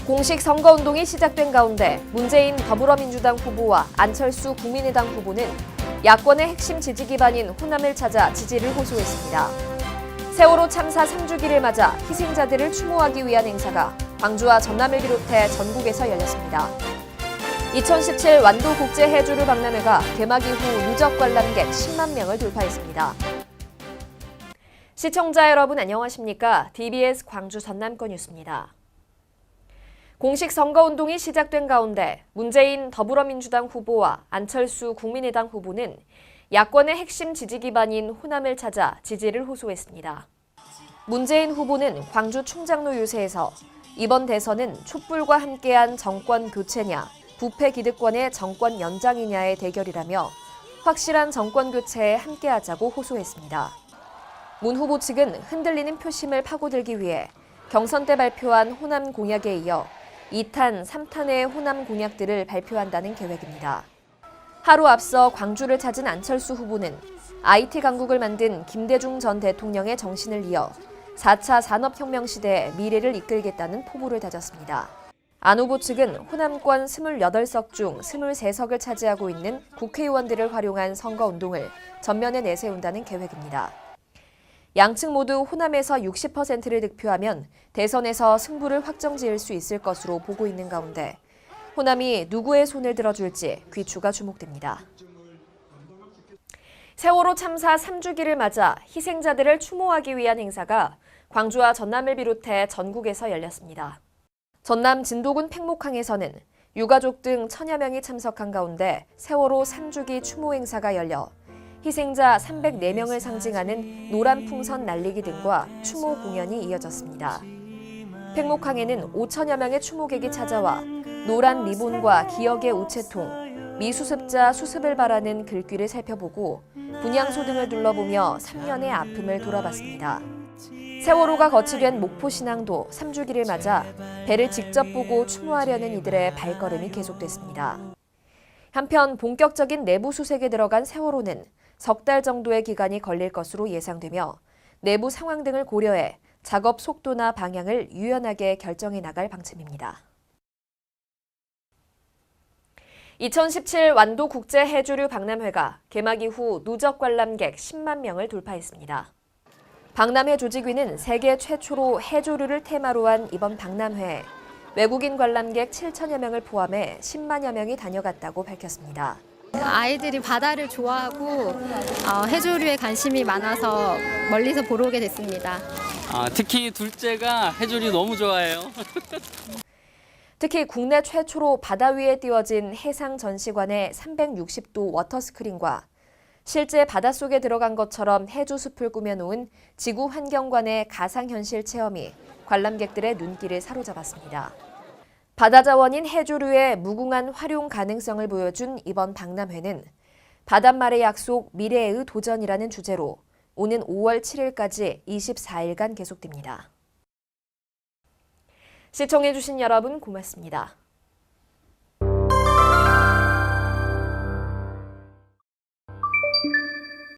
공식 선거운동이 시작된 가운데 문재인 더불어민주당 후보와 안철수 국민의당 후보는 야권의 핵심 지지 기반인 호남을 찾아 지지를 호소했습니다. 세월호 참사 3주기를 맞아 희생자들을 추모하기 위한 행사가 광주와 전남을 비롯해 전국에서 열렸습니다. 2017 완도국제해조류 박람회가 개막 이후 누적 관람객 10만 명을 돌파했습니다. 시청자 여러분 안녕하십니까? DBS 광주 전남권 뉴스입니다. 공식 선거운동이 시작된 가운데 문재인 더불어민주당 후보와 안철수 국민의당 후보는 야권의 핵심 지지 기반인 호남을 찾아 지지를 호소했습니다. 문재인 후보는 광주 충장로 유세에서 이번 대선은 촛불과 함께한 정권 교체냐, 부패 기득권의 정권 연장이냐의 대결이라며 확실한 정권 교체에 함께하자고 호소했습니다. 문 후보 측은 흔들리는 표심을 파고들기 위해 경선 때 발표한 호남 공약에 이어 2탄, 3탄의 호남 공약들을 발표한다는 계획입니다. 하루 앞서 광주를 찾은 안철수 후보는 IT 강국을 만든 김대중 전 대통령의 정신을 이어 4차 산업혁명 시대의 미래를 이끌겠다는 포부를 다졌습니다. 안 후보 측은 호남권 28석 중 23석을 차지하고 있는 국회의원들을 활용한 선거운동을 전면에 내세운다는 계획입니다. 양측 모두 호남에서 60%를 득표하면 대선에서 승부를 확정지을 수 있을 것으로 보고 있는 가운데 호남이 누구의 손을 들어줄지 귀추가 주목됩니다. 세월호 참사 3주기를 맞아 희생자들을 추모하기 위한 행사가 광주와 전남을 비롯해 전국에서 열렸습니다. 전남 진도군 팽목항에서는 유가족 등 1000여 명이 참석한 가운데 세월호 3주기 추모 행사가 열려 희생자 304명을 상징하는 노란 풍선 날리기 등과 추모 공연이 이어졌습니다. 팽목항에는 5천여 명의 추모객이 찾아와 노란 리본과 기억의 우체통, 미수습자 수습을 바라는 글귀를 살펴보고 분향소 등을 둘러보며 3년의 아픔을 돌아봤습니다. 세월호가 거치된 목포신항도 3주기를 맞아 배를 직접 보고 추모하려는 이들의 발걸음이 계속됐습니다. 한편 본격적인 내부 수색에 들어간 세월호는 석 달 정도의 기간이 걸릴 것으로 예상되며 내부 상황 등을 고려해 작업 속도나 방향을 유연하게 결정해 나갈 방침입니다. 2017 완도국제해조류 박람회가 개막 이후 누적 관람객 10만 명을 돌파했습니다. 박람회 조직위는 세계 최초로 해조류를 테마로 한 이번 박람회에 외국인 관람객 7천여 명을 포함해 10만여 명이 다녀갔다고 밝혔습니다. 아이들이 바다를 좋아하고 해조류에 관심이 많아서 멀리서 보러 오게 됐습니다. 특히 둘째가 해조류 너무 좋아해요. 특히 국내 최초로 바다 위에 띄워진 해상 전시관의 360도 워터스크린과 실제 바닷속에 들어간 것처럼 해조숲을 꾸며놓은 지구환경관의 가상현실 체험이 관람객들의 눈길을 사로잡았습니다. 바다 자원인 해조류의 무궁한 활용 가능성을 보여준 이번 박람회는 바닷말의 약속, 미래의 도전이라는 주제로 오는 5월 7일까지 24일간 계속됩니다. 시청해주신 여러분 고맙습니다.